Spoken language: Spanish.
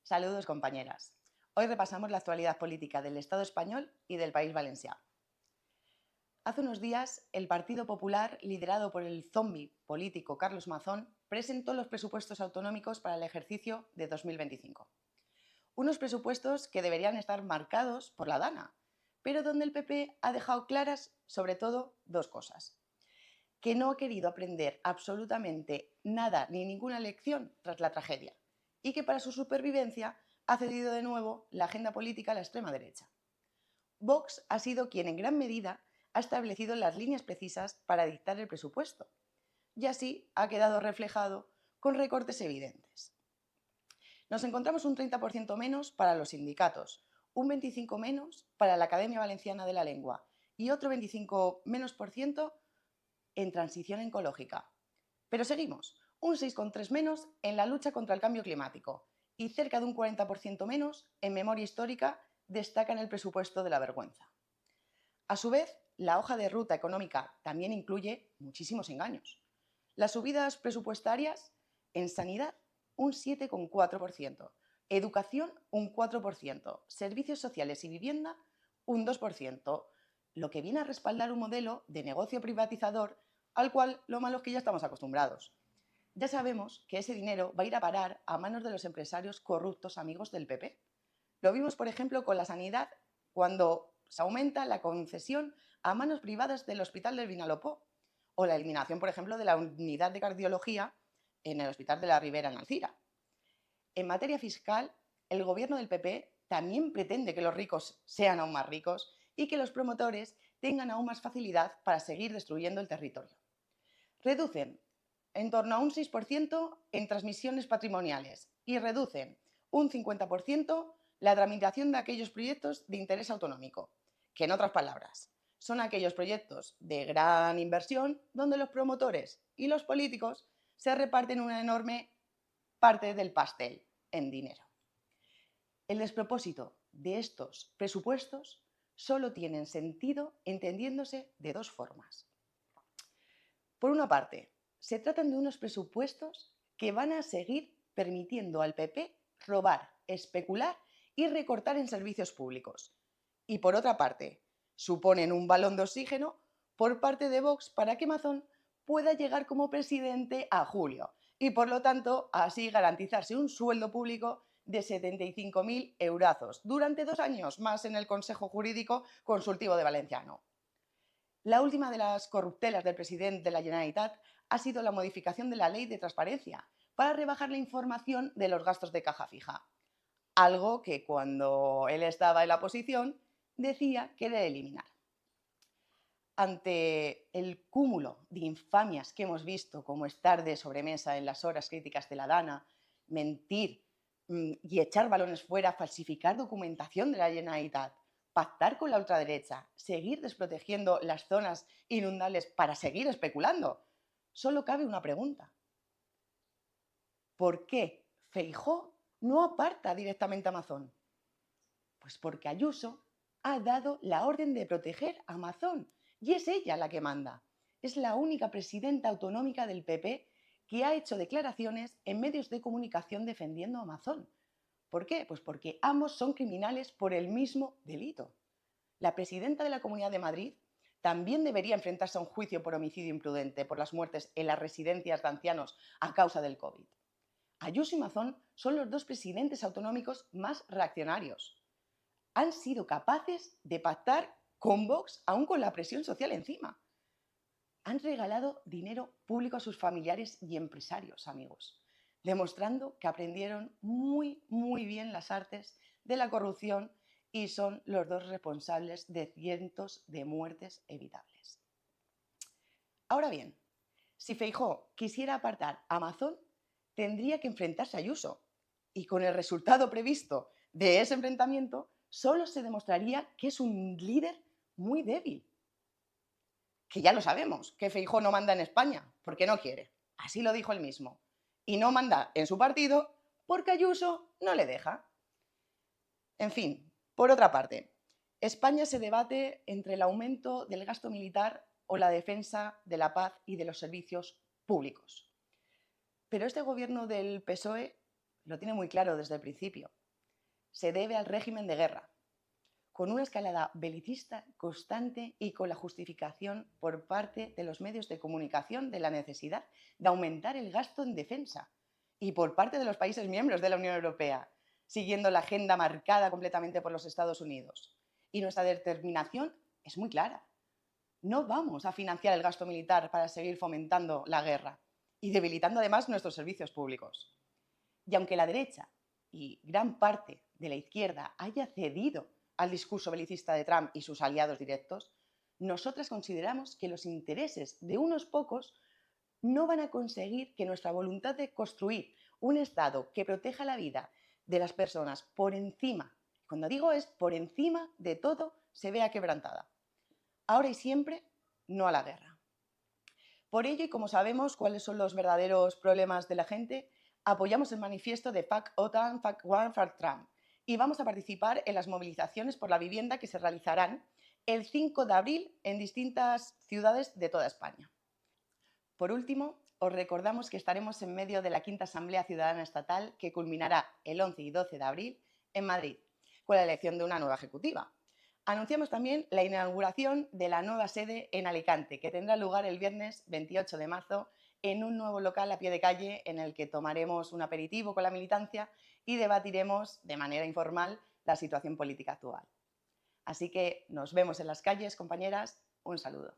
Saludos, compañeras. Hoy repasamos la actualidad política del Estado español y del País Valenciano. Hace unos días, el Partido Popular, liderado por el zombi político Carlos Mazón, presentó los presupuestos autonómicos para el ejercicio de 2025. Unos presupuestos que deberían estar marcados por la Dana, pero donde el PP ha dejado claras, sobre todo, dos cosas: que no ha querido aprender absolutamente nada ni ninguna lección tras la tragedia, y que para su supervivencia ha cedido de nuevo la agenda política a la extrema derecha. Vox ha sido quien en gran medida ha establecido las líneas precisas para dictar el presupuesto, y así ha quedado reflejado con recortes evidentes. Nos encontramos un 30% menos para los sindicatos, un 25% menos para la Academia Valenciana de la Lengua y otro 25% menos en transición ecológica. Pero seguimos, un 6,3% menos en la lucha contra el cambio climático y cerca de un 40% menos en memoria histórica destaca en el presupuesto de la vergüenza. A su vez, la hoja de ruta económica también incluye muchísimos engaños. Las subidas presupuestarias en sanidad, un 7,4%, educación, un 4%, servicios sociales y vivienda, un 2%, lo que viene a respaldar un modelo de negocio privatizador al cual lo malo es que ya estamos acostumbrados. Ya sabemos que ese dinero va a ir a parar a manos de los empresarios corruptos amigos del PP. Lo vimos, por ejemplo, con la sanidad, cuando se aumenta la concesión a manos privadas del Hospital del Vinalopó, o la eliminación, por ejemplo, de la unidad de cardiología en el Hospital de la Ribera en Alcira. En materia fiscal, el gobierno del PP también pretende que los ricos sean aún más ricos y que los promotores tengan aún más facilidad para seguir destruyendo el territorio. Reducen en torno a un 6% en transmisiones patrimoniales y reducen un 50% la tramitación de aquellos proyectos de interés autonómico, que en otras palabras son aquellos proyectos de gran inversión donde los promotores y los políticos se reparten una enorme parte del pastel en dinero. El despropósito de estos presupuestos solo tienen sentido entendiéndose de dos formas. Por una parte, se tratan de unos presupuestos que van a seguir permitiendo al PP robar, especular y recortar en servicios públicos. Y por otra parte, suponen un balón de oxígeno por parte de Vox para que Mazón pueda llegar como presidente a julio y, por lo tanto, así garantizarse un sueldo público de 75.000 eurazos durante 2 años más en el Consejo Jurídico Consultivo de Valenciano. La última de las corruptelas del presidente de la Generalitat ha sido la modificación de la Ley de Transparencia para rebajar la información de los gastos de caja fija, algo que cuando él estaba en la oposición decía querer eliminar. Ante el cúmulo de infamias que hemos visto, como estar de sobremesa en las horas críticas de la Dana, mentir y echar balones fuera, falsificar documentación de la Generalitat, pactar con la ultraderecha, seguir desprotegiendo las zonas inundables para seguir especulando, solo cabe una pregunta: ¿por qué Feijóo no aparta directamente a Mazón? Pues porque Ayuso ha dado la orden de proteger a Mazón y es ella la que manda. Es la única presidenta autonómica del PP que ha hecho declaraciones en medios de comunicación defendiendo a Mazón. ¿Por qué? Pues porque ambos son criminales por el mismo delito. La presidenta de la Comunidad de Madrid también debería enfrentarse a un juicio por homicidio imprudente por las muertes en las residencias de ancianos a causa del COVID. Ayuso y Mazón son los dos presidentes autonómicos más reaccionarios. Han sido capaces de pactar con Vox aún con la presión social encima. Han regalado dinero público a sus familiares y empresarios, amigos, demostrando que aprendieron muy bien las artes de la corrupción y son los dos responsables de cientos de muertes evitables. Ahora bien, si Feijóo quisiera apartar a Mazón, tendría que enfrentarse a Ayuso, y con el resultado previsto de ese enfrentamiento solo se demostraría que es un líder muy débil. Que ya lo sabemos, que Feijóo no manda en España porque no quiere, así lo dijo él mismo, y no manda en su partido porque Ayuso no le deja. En fin, por otra parte, España se debate entre el aumento del gasto militar o la defensa de la paz y de los servicios públicos. Pero este gobierno del PSOE lo tiene muy claro desde el principio. Se debe al régimen de guerra, con una escalada belicista constante y con la justificación por parte de los medios de comunicación de la necesidad de aumentar el gasto en defensa y por parte de los países miembros de la Unión Europea, siguiendo la agenda marcada completamente por los Estados Unidos. Y nuestra determinación es muy clara. No vamos a financiar el gasto militar para seguir fomentando la guerra y debilitando además nuestros servicios públicos. Y aunque la derecha y gran parte de la izquierda haya cedido al discurso belicista de Trump y sus aliados directos, nosotras consideramos que los intereses de unos pocos no van a conseguir que nuestra voluntad de construir un Estado que proteja la vida de las personas por encima, cuando digo es por encima de todo, se vea quebrantada. Ahora y siempre, no a la guerra. Por ello, y como sabemos cuáles son los verdaderos problemas de la gente, apoyamos el manifiesto de Fuck OTAN, Fuck War, Fuck Trump y vamos a participar en las movilizaciones por la vivienda que se realizarán el 5 de abril en distintas ciudades de toda España. Por último, os recordamos que estaremos en medio de la quinta Asamblea Ciudadana Estatal que culminará el 11 y 12 de abril en Madrid, con la elección de una nueva ejecutiva. Anunciamos también la inauguración de la nueva sede en Alicante, que tendrá lugar el viernes 28 de marzo en un nuevo local a pie de calle en el que tomaremos un aperitivo con la militancia y debatiremos de manera informal la situación política actual. Así que nos vemos en las calles, compañeras. Un saludo.